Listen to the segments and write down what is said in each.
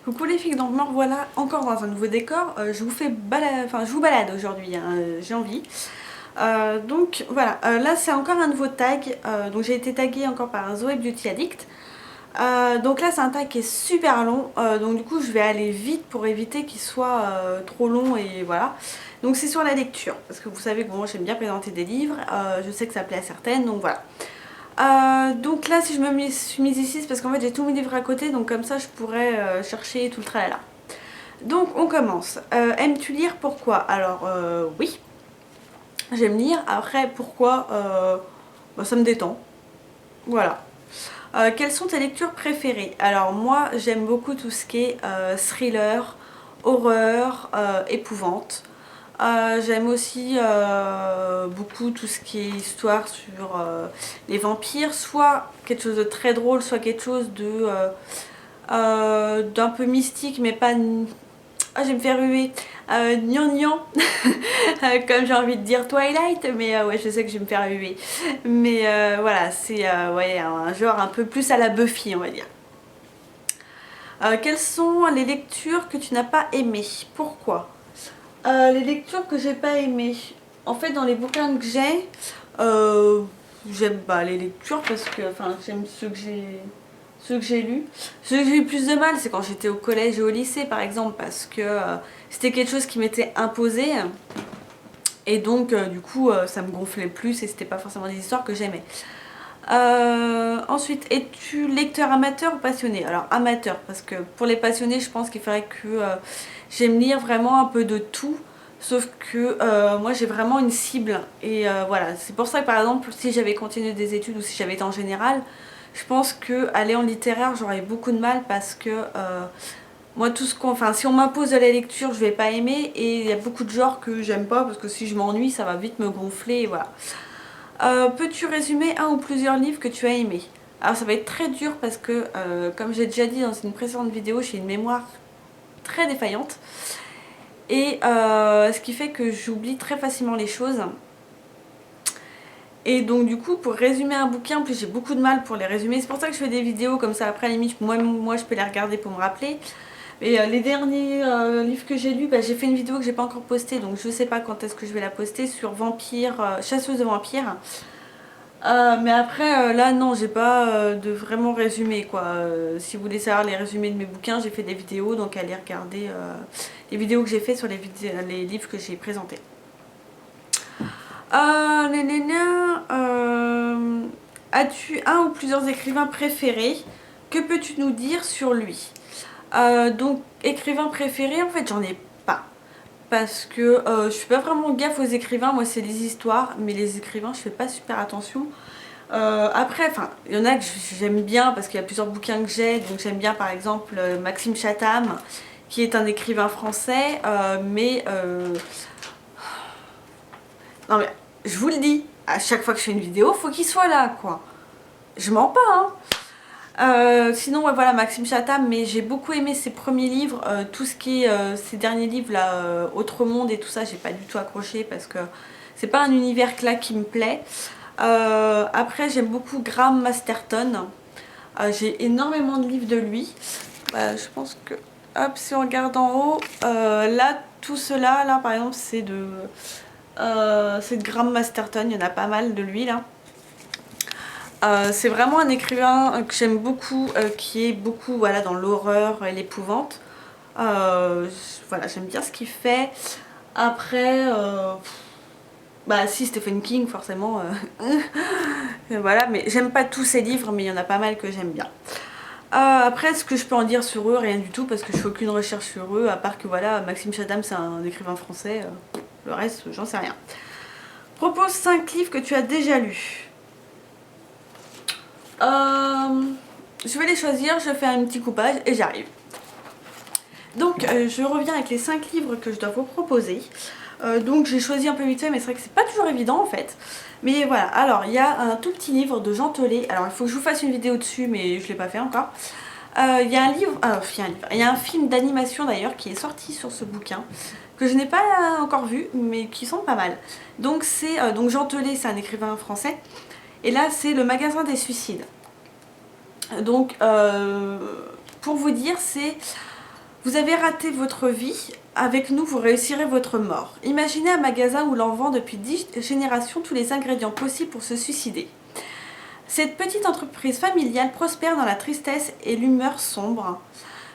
Coucou les filles, donc me revoilà encore dans un nouveau décor. Je vous balade aujourd'hui, hein, j'ai envie. Donc voilà, là c'est encore un nouveau tag. Donc j'ai été taguée encore par Zoé Beauty Addict. Donc là c'est un tag qui est super long. Donc du coup je vais aller vite pour éviter qu'il soit trop long et voilà. Donc c'est sur la lecture, parce que vous savez que moi j'aime bien présenter des livres. Je sais que ça plaît à certaines, donc voilà. Donc là si je suis mise ici c'est parce qu'en fait j'ai tous mes livres à côté, donc comme ça je pourrais chercher tout le tralala. Donc on commence. Aimes-tu lire? Pourquoi? Alors oui, j'aime lire. Après pourquoi? Bah, ça me détend. Voilà. Quelles sont tes lectures préférées? Alors moi j'aime beaucoup tout ce qui est thriller, horreur, épouvante. J'aime aussi beaucoup tout ce qui est histoire sur les vampires, soit quelque chose de très drôle, soit quelque chose de d'un peu mystique, mais pas... Ah, je vais me faire huer. Gnangnan, comme j'ai envie de dire Twilight, mais ouais, je sais que je vais me faire huer. Mais voilà, c'est ouais, un genre un peu plus à la Buffy, on va dire. Quelles sont les lectures que tu n'as pas aimées? Pourquoi? Les lectures que j'ai pas aimées. En fait, dans les bouquins que j'ai, j'aime pas les lectures parce que, enfin, j'aime ceux que j'ai lus. Ceux que j'ai eu plus de mal, c'est quand j'étais au collège et au lycée, par exemple, parce que c'était quelque chose qui m'était imposé. Et donc, du coup, ça me gonflait plus et c'était pas forcément des histoires que j'aimais. Ensuite, es-tu lecteur amateur ou passionné? Alors amateur, parce que pour les passionnés, je pense qu'il faudrait que j'aime lire vraiment un peu de tout. Sauf que moi j'ai vraiment une cible. Et voilà, c'est pour ça que par exemple, si j'avais continué des études ou si j'avais été en général, je pense que aller en littéraire, j'aurais beaucoup de mal parce que moi tout ce qu'on... Enfin, si on m'impose de la lecture, je vais pas aimer. Et il y a beaucoup de genres que j'aime pas parce que si je m'ennuie, ça va vite me gonfler et voilà. Peux-tu résumer un ou plusieurs livres que tu as aimés? Alors ça va être très dur parce que, comme j'ai déjà dit dans une précédente vidéo, j'ai une mémoire très défaillante. Et ce qui fait que j'oublie très facilement les choses. Et donc du coup pour résumer un bouquin, en plus j'ai beaucoup de mal pour les résumer. C'est pour ça que je fais des vidéos comme ça après à la limite, moi je peux les regarder pour me rappeler. Et les derniers livres que j'ai lus, bah, j'ai fait une vidéo que j'ai pas encore postée, donc je sais pas quand est-ce que je vais la poster, sur vampire, chasseuse de vampires. Mais après là non, j'ai pas de vraiment résumé quoi. Si vous voulez savoir les résumés de mes bouquins, j'ai fait des vidéos, donc allez regarder les vidéos que j'ai fait sur les livres que j'ai présentés. As-tu un ou plusieurs écrivains préférés? Que peux-tu nous dire sur lui? Donc écrivain préféré, en fait j'en ai pas. Parce que je fais pas vraiment gaffe aux écrivains, moi c'est les histoires, mais les écrivains je fais pas super attention. Après, enfin, il y en a que j'aime bien parce qu'il y a plusieurs bouquins que j'ai, donc j'aime bien par exemple Maxime Chatham, qui est un écrivain français, non mais je vous le dis, à chaque fois que je fais une vidéo, faut qu'il soit là quoi. Je mens pas hein. Sinon ouais, voilà Maxime Chatham, mais j'ai beaucoup aimé ses premiers livres, tout ce qui est ses derniers livres là, Autre Monde et tout ça, j'ai pas du tout accroché parce que c'est pas un univers là qui me plaît. Après j'aime beaucoup Graham Masterton, j'ai énormément de livres de lui. Je pense que hop, si on regarde en haut, là tout cela là par exemple c'est de Graham Masterton, il y en a pas mal de lui là. C'est vraiment un écrivain que j'aime beaucoup, qui est beaucoup voilà, dans l'horreur et l'épouvante. Voilà, j'aime bien ce qu'il fait. Après, bah si Stephen King forcément. Voilà, mais j'aime pas tous ses livres, mais il y en a pas mal que j'aime bien. Après, ce que je peux en dire sur eux, rien du tout, parce que je fais aucune recherche sur eux, à part que voilà, Maxime Chatham c'est un écrivain français, le reste j'en sais rien. Propose 5 livres que tu as déjà lus. Je vais les choisir, je fais un petit coupage et j'arrive. Donc je reviens avec les 5 livres que je dois vous proposer. Donc j'ai choisi un peu vite fait, mais c'est vrai que c'est pas toujours évident en fait. Mais voilà, alors il y a un tout petit livre de Jean Telet. Alors il faut que je vous fasse une vidéo dessus, mais je l'ai pas fait encore. Il y a un livre, il y a un film d'animation d'ailleurs qui est sorti sur ce bouquin, que je n'ai pas encore vu, mais qui sont pas mal. Donc c'est donc Jean Telet, c'est un écrivain français. Et là c'est Le Magasin des Suicides. Donc pour vous dire, c'est Vous avez raté votre vie, avec nous vous réussirez votre mort. Imaginez un magasin où l'on vend depuis 10 générations tous les ingrédients possibles pour se suicider. Cette petite entreprise familiale prospère dans la tristesse et l'humeur sombre,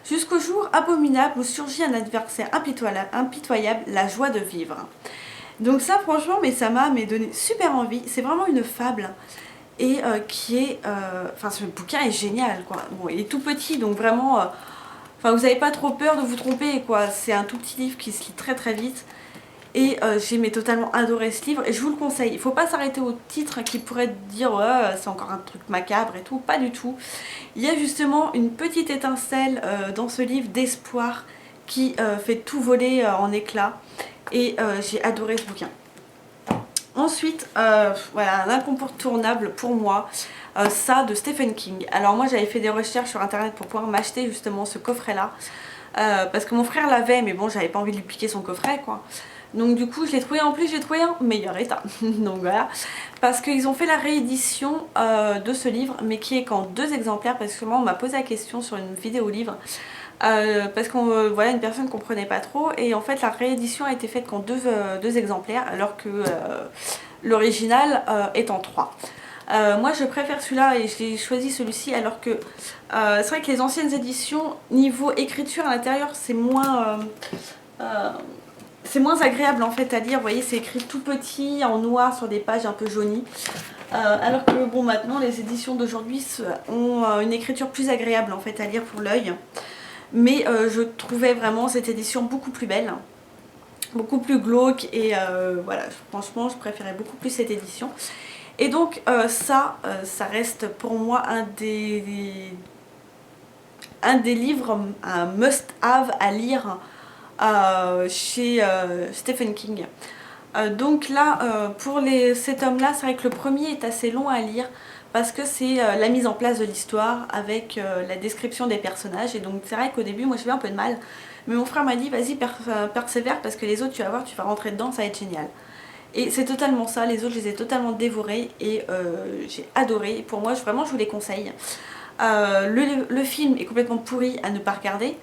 jusqu'au jour abominable où surgit un adversaire impitoyable, la joie de vivre. Donc ça franchement, mais ça m'a donné super envie, c'est vraiment une fable. Et qui est... Enfin ce bouquin est génial quoi. Bon, il est tout petit donc vraiment... Enfin vous n'avez pas trop peur de vous tromper quoi. C'est un tout petit livre qui se lit très très vite. Et j'ai totalement adoré ce livre et je vous le conseille. Il ne faut pas s'arrêter au titre qui pourrait dire ouais, c'est encore un truc macabre et tout. Pas du tout. Il y a justement une petite étincelle dans ce livre d'espoir qui fait tout voler en éclats. Et j'ai adoré ce bouquin. Ensuite, voilà, un incontournable pour moi, ça de Stephen King. Alors moi j'avais fait des recherches sur internet pour pouvoir m'acheter justement ce coffret là. Parce que mon frère l'avait mais bon j'avais pas envie de lui piquer son coffret quoi. Donc du coup je l'ai trouvé, en plus j'ai trouvé en meilleur état. Donc voilà, parce qu'ils ont fait la réédition de ce livre mais qui est qu'en 2 exemplaires parce que moi on m'a posé la question sur une vidéo livre. Parce que voilà, une personne ne comprenait pas trop et en fait la réédition a été faite qu'en 2 exemplaires alors que l'original est en 3. Moi je préfère celui-là et j'ai choisi celui-ci alors que c'est vrai que les anciennes éditions niveau écriture à l'intérieur c'est moins agréable en fait à lire. Vous voyez c'est écrit tout petit en noir sur des pages un peu jaunies. Alors que bon maintenant les éditions d'aujourd'hui ont une écriture plus agréable en fait à lire pour l'œil. Mais je trouvais vraiment cette édition beaucoup plus belle, beaucoup plus glauque et voilà, franchement je préférais beaucoup plus cette édition. Et donc ça reste pour moi un des livres, un must-have à lire chez Stephen King. Donc là, pour cet homme-là, c'est vrai que le premier est assez long à lire parce que c'est la mise en place de l'histoire avec la description des personnages. Et donc c'est vrai qu'au début, moi j'ai eu un peu de mal. Mais mon frère m'a dit, vas-y, persévère parce que les autres, tu vas voir, tu vas rentrer dedans, ça va être génial. Et c'est totalement ça, les autres, je les ai totalement dévorés et j'ai adoré. Pour moi, vraiment, je vous les conseille. Le film est complètement pourri à ne pas regarder.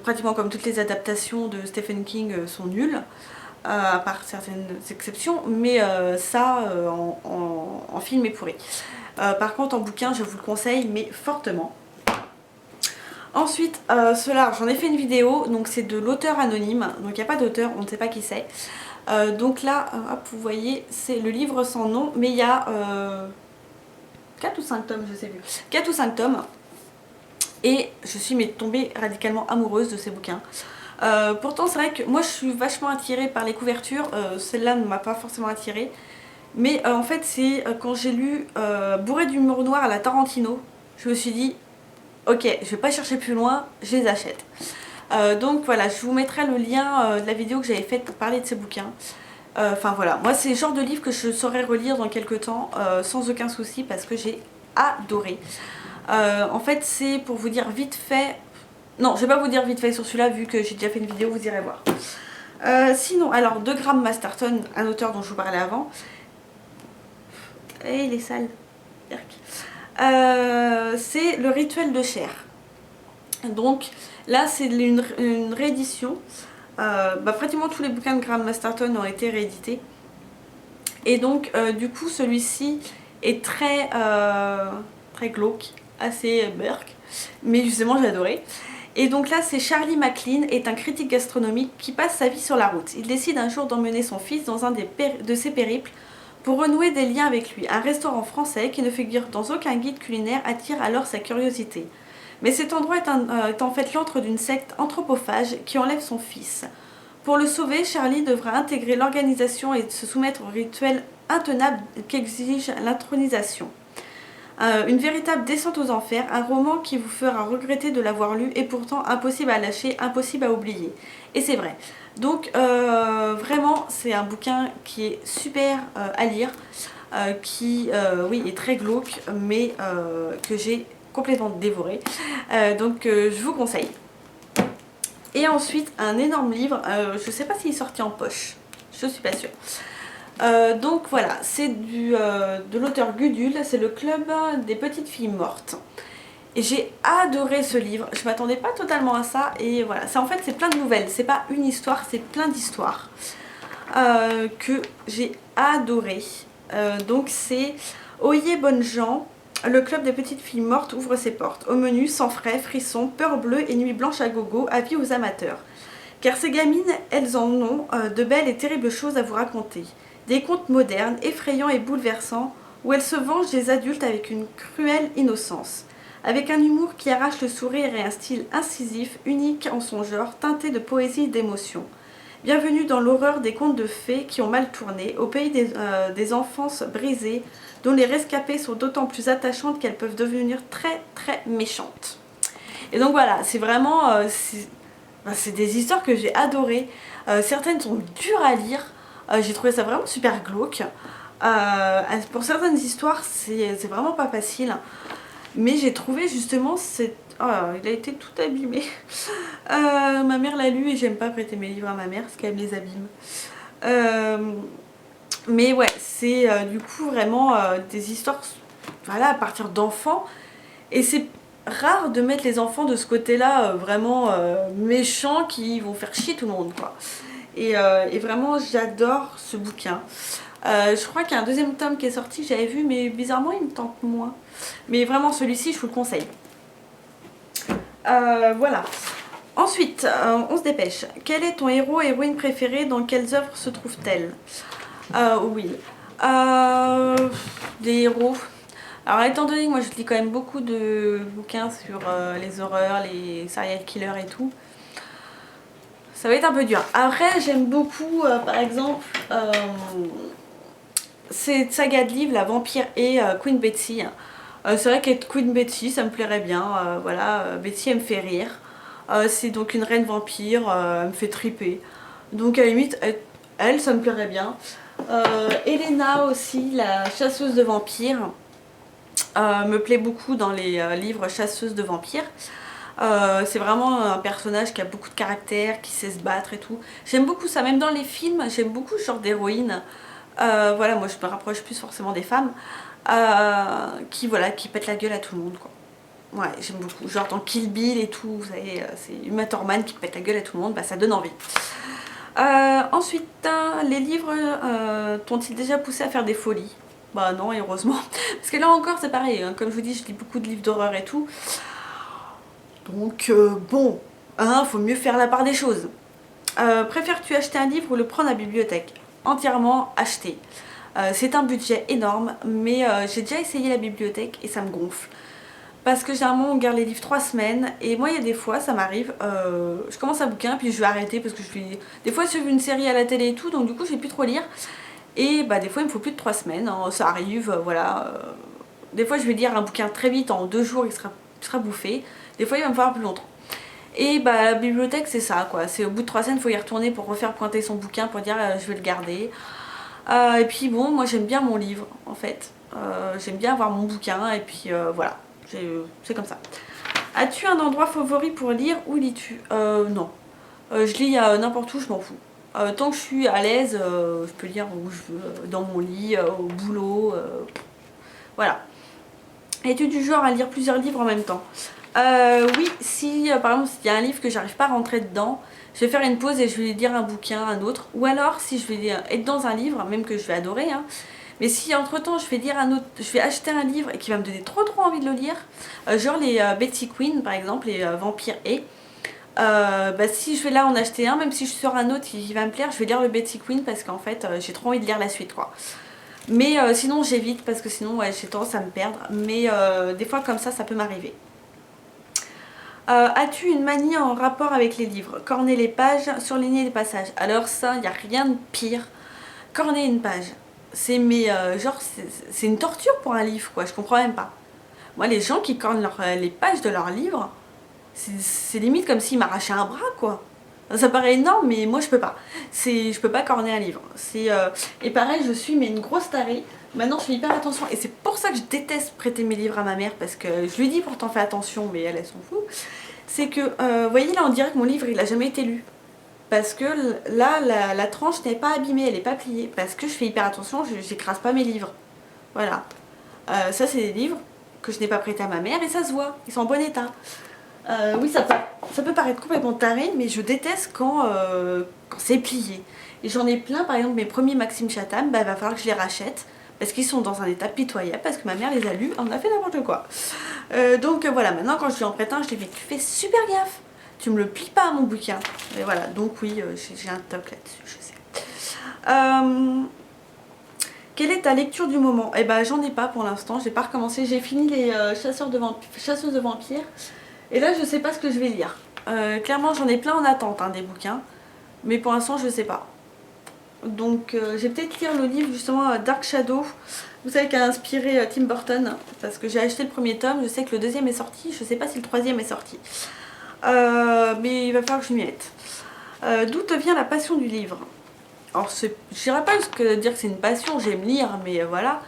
Pratiquement comme toutes les adaptations de Stephen King sont nulles. À part certaines exceptions, mais ça en film est pourri. Par contre en bouquin je vous le conseille mais fortement. Ensuite cela j'en ai fait une vidéo, donc c'est de l'auteur anonyme, donc il n'y a pas d'auteur, on ne sait pas qui c'est. Donc là hop, vous voyez c'est le livre sans nom mais il y a 4 ou 5 tomes, je sais plus, 4 ou 5 tomes et je suis tombée radicalement amoureuse de ces bouquins. Pourtant c'est vrai que moi je suis vachement attirée par les couvertures, celle-là ne m'a pas forcément attirée. Mais en fait c'est quand j'ai lu Bourré d'humour noir à la Tarantino, je me suis dit ok je vais pas chercher plus loin, je les achète. Donc voilà, je vous mettrai le lien de la vidéo que j'avais faite pour parler de ces bouquins. Enfin voilà, moi c'est le genre de livre que je saurais relire dans quelques temps sans aucun souci parce que j'ai adoré. En fait c'est pour vous dire vite fait. Non, je vais pas vous dire vite fait sur celui-là vu que j'ai déjà fait une vidéo, vous irez voir. Sinon, alors de Graham Masterton, un auteur dont je vous parlais avant. Et il est sale. C'est Le Rituel de chair. Donc là c'est une réédition. Pratiquement tous les bouquins de Graham Masterton ont été réédités. Et donc du coup celui-ci est très glauque, assez burk. Mais justement j'ai adoré. Et donc là c'est Charlie MacLean, est un critique gastronomique qui passe sa vie sur la route. Il décide un jour d'emmener son fils dans un de ses périples pour renouer des liens avec lui. Un restaurant français qui ne figure dans aucun guide culinaire attire alors sa curiosité. Mais cet endroit est en fait l'antre d'une secte anthropophage qui enlève son fils. Pour le sauver, Charlie devra intégrer l'organisation et se soumettre au rituel intenable qu'exige l'intronisation. Une véritable descente aux enfers, un roman qui vous fera regretter de l'avoir lu et pourtant impossible à lâcher, impossible à oublier. Et c'est vrai. Donc vraiment c'est un bouquin qui est super à lire, qui oui est très glauque mais que j'ai complètement dévoré. Donc je vous conseille. Et ensuite un énorme livre, je sais pas s'il est sorti en poche, je suis pas sûre. Donc voilà, c'est de l'auteur Gudule, c'est le club des petites filles mortes. Et j'ai adoré ce livre, je m'attendais pas totalement à ça et voilà, en fait c'est plein de nouvelles, c'est pas une histoire, c'est plein d'histoires que j'ai adoré. Donc c'est Oyez bonnes gens, le club des petites filles mortes ouvre ses portes. Au menu, sang frais, frissons, peur bleue et nuit blanche à gogo, avis aux amateurs. Car ces gamines, elles en ont de belles et terribles choses à vous raconter. Des contes modernes, effrayants et bouleversants, où elles se vengent des adultes avec une cruelle innocence. Avec un humour qui arrache le sourire et un style incisif, unique en son genre, teinté de poésie et d'émotion. Bienvenue dans l'horreur des contes de fées qui ont mal tourné, au pays des enfances brisées, dont les rescapées sont d'autant plus attachantes qu'elles peuvent devenir très très méchantes. Et donc voilà, c'est vraiment... c'est des histoires que j'ai adorées. Certaines sont dures à lire. J'ai trouvé ça vraiment super glauque. Pour certaines histoires, c'est vraiment pas facile. Mais j'ai trouvé justement cette... Oh, il a été tout abîmé. Ma mère l'a lu et j'aime pas prêter mes livres à ma mère parce qu'elle me les abîme. Mais ouais, c'est du coup vraiment des histoires voilà, à partir d'enfants. Et c'est rare de mettre les enfants de ce côté-là vraiment méchants qui vont faire chier tout le monde, quoi. Et vraiment, j'adore ce bouquin. Je crois qu'il y a un deuxième tome qui est sorti, j'avais vu, mais bizarrement, il me tente moins. Mais vraiment, celui-ci, je vous le conseille. Voilà. Ensuite, on se dépêche. Quel est ton héros et héroïne préféré? Dans quelles œuvres se trouve-t-elle? Will. Des héros. Alors étant donné que moi je lis quand même beaucoup de bouquins sur les horreurs, les serial killers et tout, ça va être un peu dur. Après j'aime beaucoup par exemple cette saga de livres, La Vampire et Queen Betsy. C'est vrai qu'être Queen Betsy ça me plairait bien, voilà, Betsy elle me fait rire. C'est donc une reine vampire, elle me fait triper. Donc à la limite elle ça me plairait bien. Elena aussi, la chasseuse de vampires. Me plaît beaucoup dans les livres chasseuses de vampires. C'est vraiment un personnage qui a beaucoup de caractère, qui sait se battre et tout. J'aime beaucoup ça, même dans les films, j'aime beaucoup ce genre d'héroïne. Voilà, moi je me rapproche plus forcément des femmes qui pètent la gueule à tout le monde, quoi. Ouais, j'aime beaucoup. Genre dans Kill Bill et tout, vous savez, c'est Uma Thurman qui pète la gueule à tout le monde, bah ça donne envie. Ensuite, les livres t'ont-ils déjà poussé à faire des folies? Bah non, heureusement. Parce que là encore, c'est pareil, hein. Comme je vous dis, je lis beaucoup de livres d'horreur et tout. Donc, bon, hein, faut mieux faire la part des choses. Préfères-tu acheter un livre ou le prendre à la bibliothèque? Entièrement acheter. C'est un budget énorme, mais j'ai déjà essayé la bibliothèque et ça me gonfle. Parce que généralement on garde les livres 3 semaines et moi il y a des fois ça m'arrive, je commence un bouquin puis je vais arrêter parce que je vais des fois suivre une série à la télé et tout, donc du coup je vais plus trop lire et bah des fois il me faut plus de 3 semaines, hein, ça arrive, voilà. Des fois je vais lire un bouquin très vite, en 2 jours il sera bouffé, des fois il va me falloir plus longtemps. Et bah la bibliothèque c'est ça quoi, c'est au bout de 3 semaines il faut y retourner pour refaire pointer son bouquin pour dire je vais le garder. Et puis bon, moi j'aime bien mon livre en fait, j'aime bien avoir mon bouquin et puis voilà. C'est comme ça. As-tu un endroit favori pour lire? Où lis-tu? Non. Je lis n'importe où, je m'en fous. Tant que je suis à l'aise, je peux lire où je veux, dans mon lit, au boulot. Voilà. Es-tu du genre à lire plusieurs livres en même temps? Oui, si par exemple s'il y a un livre que j'arrive pas à rentrer dedans, je vais faire une pause et je vais lire un bouquin, un autre. Ou alors si je vais être dans un livre, même que je vais adorer, hein, mais si entre temps je vais lire un autre, je vais acheter un livre et qui va me donner trop envie de le lire, genre les Betsy Queen par exemple, les vampires et bah, si je vais là en acheter un, même si je sors un autre qui va me plaire, je vais lire le Betsy Queen parce qu'en fait j'ai trop envie de lire la suite quoi. Mais sinon j'évite parce que sinon ouais, j'ai tendance à me perdre, mais des fois comme ça peut m'arriver. As-tu une manie en rapport avec les livres? Corner les pages, surligner les passages. Alors ça, il n'y a rien de pire. Corner une page. C'est genre c'est une torture pour un livre quoi, je comprends même pas. Moi les gens qui cornent les pages de leurs livres, c'est limite comme s'ils m'arrachaient un bras quoi. Ça paraît énorme mais moi je peux pas. Je peux pas corner un livre. Et pareil je suis mais une grosse tarée. Maintenant je fais hyper attention et c'est pour ça que je déteste prêter mes livres à ma mère parce que je lui dis pourtant fais attention mais elle s'en fout. C'est que, vous voyez là on dirait que mon livre il a jamais été lu. Parce que là, la tranche n'est pas abîmée, elle n'est pas pliée. Parce que je fais hyper attention, j'écrase pas mes livres. Voilà. Ça, c'est des livres. que je n'ai pas prêté à ma mère et ça se voit, ils sont en bon état. Oui, ça peut paraître complètement taré, mais je déteste quand c'est plié. Et j'en ai plein, par exemple mes premiers Maxime Chatham, bah, il va falloir que je les rachète parce qu'ils sont dans un état pitoyable, parce que ma mère les a lus, on a fait n'importe quoi. Donc voilà, maintenant quand je lui en prête un, je lui dis tu fais super gaffe, tu me le plies pas mon bouquin. Et voilà, donc oui, j'ai un toc là-dessus, je sais. Quelle est ta lecture du moment? Eh ben j'en ai pas pour l'instant, j'ai pas recommencé, j'ai fini les chasseuses de vampires. Et là je sais pas ce que je vais lire. Clairement j'en ai plein en attente hein, des bouquins, mais pour l'instant je sais pas. Donc j'ai peut-être lire le livre justement Dark Shadow, vous savez qui a inspiré Tim Burton, parce que j'ai acheté le premier tome, je sais que le deuxième est sorti, je sais pas si le troisième est sorti. Mais il va falloir que je m'y mette. D'où te vient la passion du livre? Alors je n'irais pas jusqu'à dire que c'est une passion, j'aime lire, mais voilà.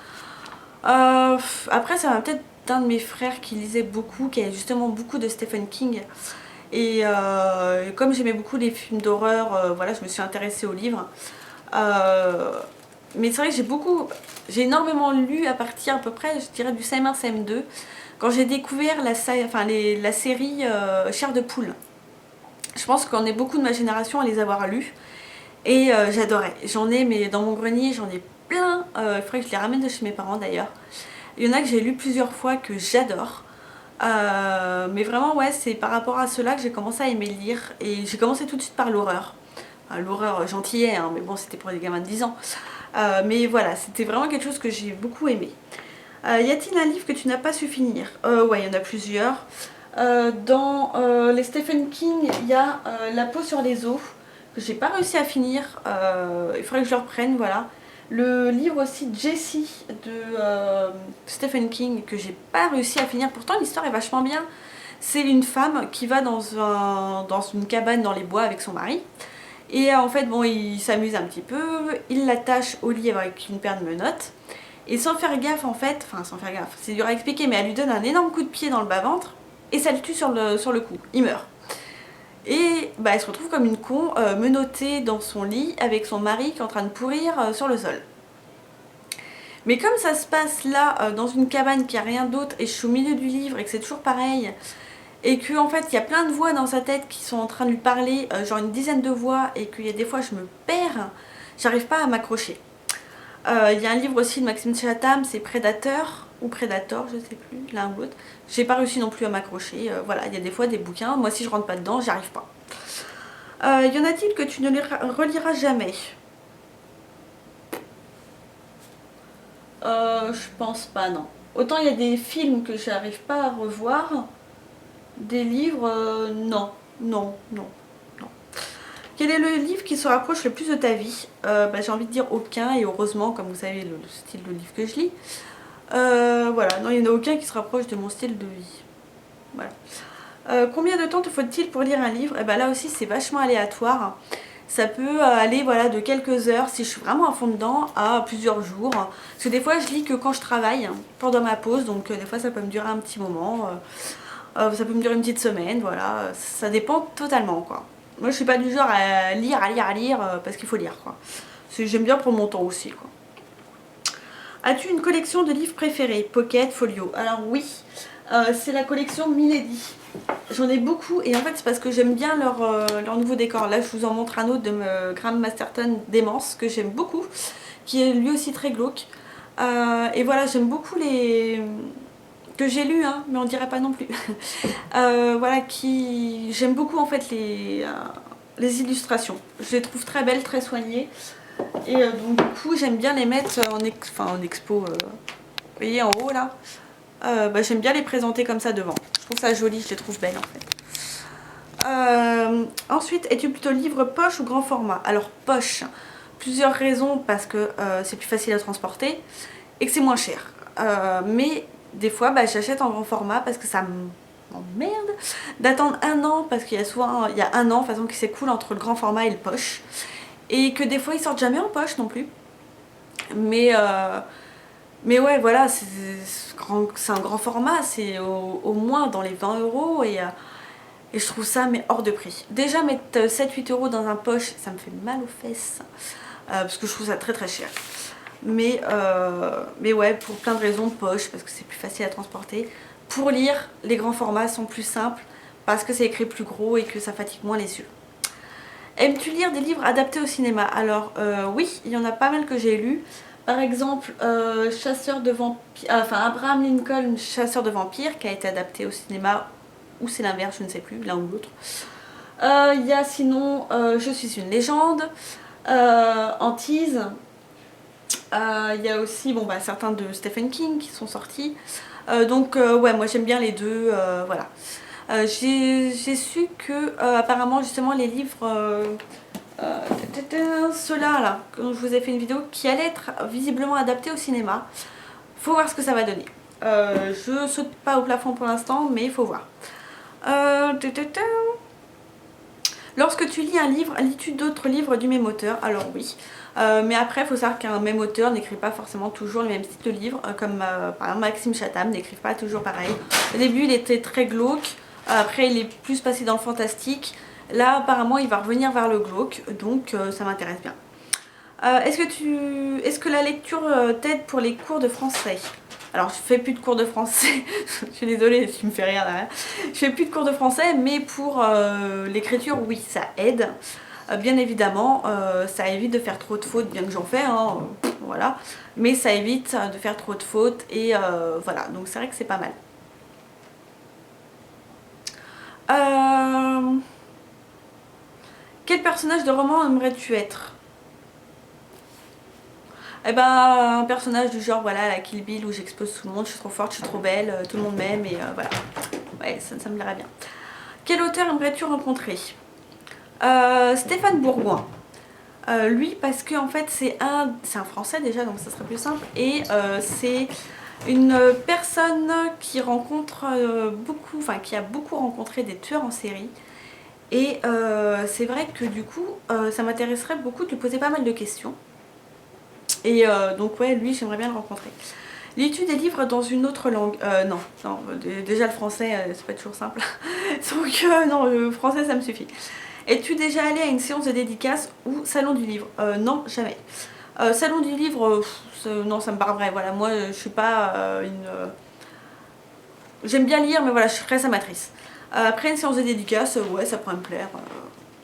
Après ça va peut-être d'un de mes frères qui lisait beaucoup, qui avait justement beaucoup de Stephen King. Et comme j'aimais beaucoup les films d'horreur, voilà, je me suis intéressée aux livres. Mais c'est vrai que j'ai énormément lu à partir à peu près, je dirais, du CM1, CM2, quand j'ai découvert la série Chair de poule. Je pense qu'on est beaucoup de ma génération à les avoir lus. Et j'adorais. J'en ai, mais dans mon grenier, j'en ai plein. Il faudrait que je les ramène de chez mes parents d'ailleurs. Il y en a que j'ai lu plusieurs fois, que j'adore. Mais vraiment, ouais, c'est par rapport à cela que j'ai commencé à aimer lire. Et j'ai commencé tout de suite par l'horreur. L'horreur gentillée, hein, mais bon, c'était pour des gamins de 10 ans. Mais voilà, c'était vraiment quelque chose que j'ai beaucoup aimé. Y a-t-il un livre que tu n'as pas su finir? Ouais, il y en a plusieurs. Dans les Stephen King, il y a La peau sur les os, que j'ai pas réussi à finir. Il faudrait que je le reprenne, voilà. Le livre aussi Jessie de Stephen King, que j'ai pas réussi à finir. Pourtant, l'histoire est vachement bien. C'est une femme qui va dans une cabane dans les bois avec son mari. Et en fait, bon, il s'amuse un petit peu. Il l'attache au lit avec une paire de menottes. Et sans faire gaffe, en fait, enfin sans faire gaffe, c'est dur à expliquer, mais elle lui donne un énorme coup de pied dans le bas-ventre. Et ça le tue sur le coup. Il meurt. Et bah, elle se retrouve comme une con, menottée dans son lit avec son mari qui est en train de pourrir sur le sol. Mais comme ça se passe là, dans une cabane qui a rien d'autre, et je suis au milieu du livre et que c'est toujours pareil, et que en fait il y a plein de voix dans sa tête qui sont en train de lui parler, genre une dizaine de voix, et qu'il y a des fois je me perds, j'arrive pas à m'accrocher. Il y a un livre aussi de Maxime Chatham, c'est Prédateur ou Prédator, je sais plus, l'un ou l'autre. J'ai pas réussi non plus à m'accrocher. Voilà, il y a des fois des bouquins, moi si je rentre pas dedans, j'y arrive pas. Y en a-t-il que tu ne reliras jamais? Je pense pas, non. Autant il y a des films que j'arrive pas à revoir, des livres, non, non, non, non. Quel est le livre qui se rapproche le plus de ta vie? Bah, j'ai envie de dire aucun, et heureusement, comme vous savez le style de livre que je lis. Voilà, non, il n'y en a aucun qui se rapproche de mon style de vie. Voilà. Combien de temps te faut-il pour lire un livre? Et ben là aussi c'est vachement aléatoire. Ça peut aller voilà, de quelques heures si je suis vraiment à fond dedans à plusieurs jours. Parce que des fois je lis que quand je travaille, pendant ma pause, donc des fois ça peut me durer un petit moment. Ça peut me durer une petite semaine, voilà. Ça dépend totalement quoi. Moi je suis pas du genre à lire, parce qu'il faut lire quoi. J'aime bien prendre mon temps aussi quoi. As-tu une collection de livres préférés? Pocket, folio? Alors oui, c'est la collection Milady. J'en ai beaucoup et en fait c'est parce que j'aime bien leur nouveau décor. Là je vous en montre un autre de Graham Masterton Démence que j'aime beaucoup, qui est lui aussi très glauque. Et voilà, j'aime beaucoup les... que j'ai lu, hein, mais on dirait pas non plus. Voilà, j'aime beaucoup en fait les illustrations. Je les trouve très belles, très soignées. Et donc du coup j'aime bien les mettre en expo, vous voyez en haut là. Bah, j'aime bien les présenter comme ça devant. Je trouve ça joli, je les trouve belles en fait. Ensuite, es-tu plutôt livre poche ou grand format? Alors poche, plusieurs raisons, parce que c'est plus facile à transporter et que c'est moins cher. Mais des fois bah, j'achète en grand format parce que ça m'emmerde d'attendre un an, parce qu'il y a souvent un an de façon qui s'écoule entre le grand format et le poche. Et que des fois ils sortent jamais en poche non plus. Mais ouais voilà, c'est un grand format, c'est au moins dans les 20 € et je trouve ça mais hors de prix. Déjà mettre 7-8 € dans un poche, ça me fait mal aux fesses. Parce que je trouve ça très très cher. Mais ouais, pour plein de raisons, poche, parce que c'est plus facile à transporter. Pour lire, les grands formats sont plus simples, parce que c'est écrit plus gros et que ça fatigue moins les yeux. Aimes-tu lire des livres adaptés au cinéma? Alors oui, il y en a pas mal que j'ai lus. Par exemple, Chasseur de vampires, enfin Abraham Lincoln, Chasseur de vampires, qui a été adapté au cinéma, ou c'est l'inverse, je ne sais plus, l'un ou l'autre. Il y a sinon Je suis une légende, Antise. Il y a aussi bon, bah, certains de Stephen King qui sont sortis. Donc ouais, moi j'aime bien les deux, voilà. J'ai su que apparemment justement les livres, ceux-là là, dont je vous ai fait une vidéo, qui allaient être visiblement adaptés au cinéma. Faut voir ce que ça va donner. Je saute pas au plafond pour l'instant, mais il faut voir. Lorsque tu lis un livre, lis-tu d'autres livres du même auteur? Alors oui. Mais après, il faut savoir qu'un même auteur n'écrit pas forcément toujours le même style de livre, comme par exemple Maxime Chatham n'écrit pas toujours pareil. Au début, il était très glauque, après il est plus passé dans le fantastique. Là, apparemment, il va revenir vers le glauque, donc ça m'intéresse bien. Est-ce que la lecture t'aide pour les cours de français? Alors je fais plus de cours de français, je suis désolée, tu me fais rire derrière. Je fais plus de cours de français, mais pour l'écriture, oui, ça aide. Bien évidemment, ça évite de faire trop de fautes, bien que j'en fais, hein, voilà. Mais ça évite de faire trop de fautes et voilà, donc c'est vrai que c'est pas mal. Quel personnage de roman aimerais-tu être? Eh ben, un personnage du genre, voilà, la Kill Bill où j'expose tout le monde, je suis trop forte, je suis trop belle, tout le monde m'aime et voilà. Ouais, ça me plairait bien. Quel auteur aimerais-tu rencontrer? Stéphane Bourgoin. Lui, parce que en fait, c'est un français déjà, donc ça serait plus simple. Et c'est une personne qui rencontre beaucoup, enfin qui a beaucoup rencontré des tueurs en série. Et c'est vrai que du coup, ça m'intéresserait beaucoup de lui poser pas mal de questions. Et donc ouais, lui, j'aimerais bien le rencontrer. Lis-tu des livres dans une autre langue? Non, non, déjà le français, c'est pas toujours simple. Donc non, le français, ça me suffit. Es-tu déjà allé à une séance de dédicace ou salon du livre? Non, jamais. Salon du livre, non, ça me barberait. Voilà, moi, je suis pas une... J'aime bien lire, mais voilà, je suis très amatrice. Après une séance de dédicace, ouais, ça pourrait me plaire.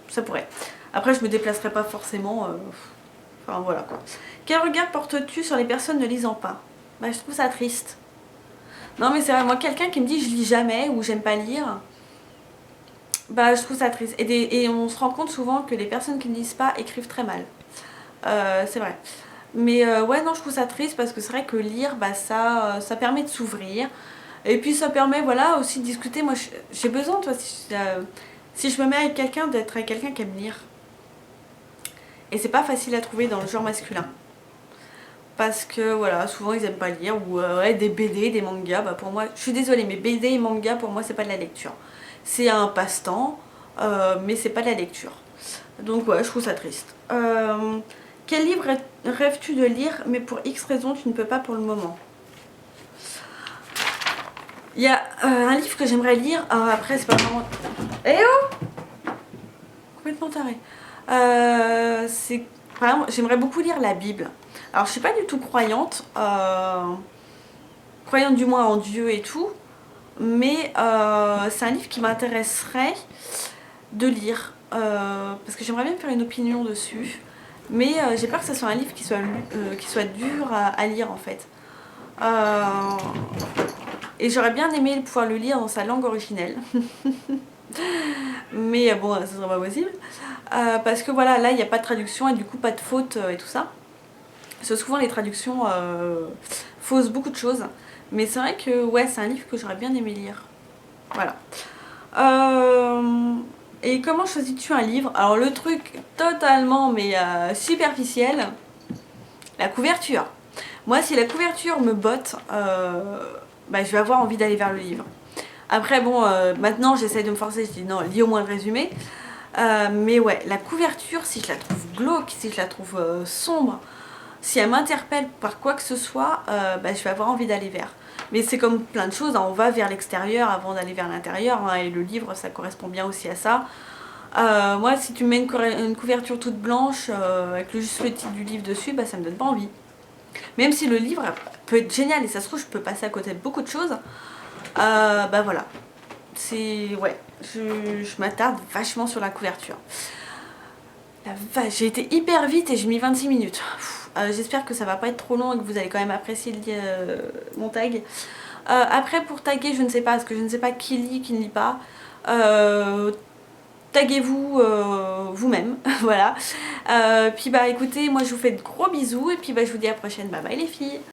Ça pourrait. Après, je me déplacerai pas forcément. Enfin, voilà quoi. Quel regard portes-tu sur les personnes ne lisant pas? Bah, je trouve ça triste. Non, mais c'est vrai, moi, quelqu'un qui me dit je lis jamais ou j'aime pas lire, bah, je trouve ça triste. Et on se rend compte souvent que les personnes qui ne lisent pas écrivent très mal. C'est vrai. Mais ouais, non, je trouve ça triste parce que c'est vrai que lire, bah, ça permet de s'ouvrir. Et puis ça permet, voilà, aussi de discuter. Moi, j'ai besoin, toi, si je me mets avec quelqu'un, d'être avec quelqu'un qui aime lire. Et c'est pas facile à trouver dans le genre masculin. Parce que voilà, souvent ils aiment pas lire, ou ouais, des BD, des mangas, bah pour moi, je suis désolée, mais BD et manga pour moi c'est pas de la lecture. C'est un passe-temps, mais c'est pas de la lecture. Donc ouais, je trouve ça triste. Quel livre rêves-tu de lire, mais pour X raisons tu ne peux pas pour le moment? Il y a un livre que j'aimerais lire, après c'est pas vraiment... Eh oh, complètement taré. C'est... Par exemple, j'aimerais beaucoup lire la Bible. Alors je suis pas du tout croyante, croyante du moins en Dieu et tout, mais c'est un livre qui m'intéresserait de lire, parce que j'aimerais bien faire une opinion dessus, mais j'ai peur que ce soit un livre qui soit dur à lire en fait. Et j'aurais bien aimé pouvoir le lire dans sa langue originelle. Mais bon, ça serait pas possible. Parce que voilà, là il n'y a pas de traduction et du coup pas de faute et tout ça. Parce que souvent les traductions faussent beaucoup de choses. Mais c'est vrai que ouais, c'est un livre que j'aurais bien aimé lire. Voilà. Et comment choisis-tu un livre? Alors le truc totalement mais superficiel, la couverture. Moi si la couverture me botte, bah, je vais avoir envie d'aller vers le livre. Après bon, maintenant j'essaye de me forcer, je dis non, lis au moins le résumé. Mais ouais, la couverture, si je la trouve glauque, si je la trouve sombre, si elle m'interpelle par quoi que ce soit, bah, je vais avoir envie d'aller vers. Mais c'est comme plein de choses, hein, on va vers l'extérieur avant d'aller vers l'intérieur, hein, et le livre ça correspond bien aussi à ça. Moi si tu mets une couverture toute blanche avec juste le titre du livre dessus, bah, ça me donne pas envie. Même si le livre peut être génial et ça se trouve je peux passer à côté de beaucoup de choses, bah voilà. C'est... ouais, je m'attarde vachement sur la couverture. La vache, j'ai été hyper vite et j'ai mis 26 minutes. J'espère que ça va pas être trop long et que vous allez quand même apprécier mon tag. Après pour taguer, je ne sais pas, parce que je ne sais pas qui lit, qui ne lit pas. Taguez-vous vous-même, voilà. Puis bah écoutez, moi je vous fais de gros bisous et puis bah je vous dis à la prochaine. Bye bye les filles.